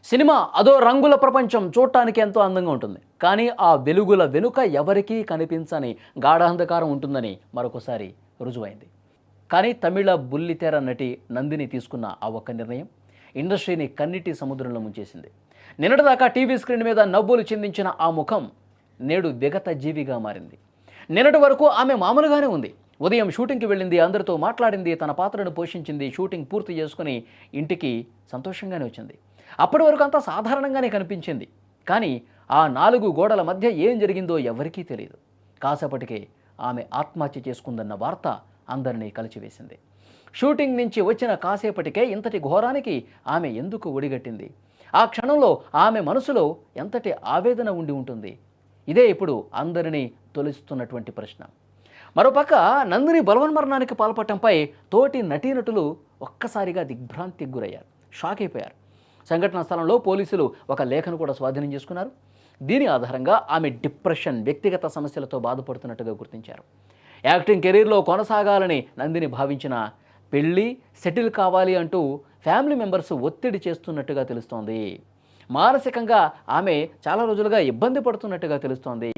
Cinema అదో రంగుల ప్రపంచం, చూడటానికి ఎంతో అందంగా ఉంటుంది. కానీ ఆ వెలుగుల వెనుక ఎవరికీ కనిపించని గాఢాంధకారం ఉంటుందని మరొకసారి రుజువైంది. కానీ తమిళ బుల్లితెర నటి నందిని తీసుకున్న ఆ ఒక్క నిర్ణయం ఇండస్ట్రీని కన్నీటి సముద్రంలో ముంచేసింది. నిన్నటిదాకా టీవీ స్క్రీన్ మీద నవ్వులు చిందించిన ఆ ముఖం నేడు విగత జీవిగా మారింది. నిన్నటి వరకు ఆమె మామూలుగానే ఉంది. ఉదయం షూటింగ్కి వెళ్ళింది, అందరితో మాట్లాడింది, తన పాత్రను పోషించింది, షూటింగ్ పూర్తి చేసుకుని ఇంటికి సంతోషంగానే వచ్చింది. అప్పటి వరకు అంతా సాధారణంగానే కనిపించింది. కానీ ఆ 4 గోడల మధ్య ఏం జరిగిందో ఎవరికీ తెలియదు. కాసేపటికే ఆమె ఆత్మహత్య చేసుకుందన్న వార్త అందరినీ కలిచివేసింది. షూటింగ్ నుంచి వచ్చిన కాసేపటికే ఇంతటి ఘోరానికి ఆమె ఎందుకు ఒడిగట్టింది? ఆ క్షణంలో ఆమె మనసులో ఎంతటి ఆవేదన ఉండి ఉంటుంది? ఇదే ఇప్పుడు అందరినీ తొలుస్తున్నటువంటి ప్రశ్న. మరోపక్క నందిని బలవన్మరణానికి పాల్పడటంపై తోటి నటీనటులు ఒక్కసారిగా దిగ్భ్రాంతికి గురయ్యారు, షాక్ అయిపోయారు. సంఘటనా స్థలంలో పోలీసులు ఒక లేఖను కూడా స్వాధీనం చేసుకున్నారు. దీని ఆధారంగా ఆమె డిప్రెషన్, వ్యక్తిగత సమస్యలతో బాధపడుతున్నట్టుగా గుర్తించారు. యాక్టింగ్ కెరీర్లో కొనసాగాలని నందిని భావించిన పెళ్ళి, సెటిల్ కావాలి అంటూ ఫ్యామిలీ మెంబర్స్ ఒత్తిడి చేస్తున్నట్టుగా తెలుస్తోంది. మానసికంగా ఆమె చాలా రోజులుగా ఇబ్బంది పడుతున్నట్టుగా తెలుస్తోంది.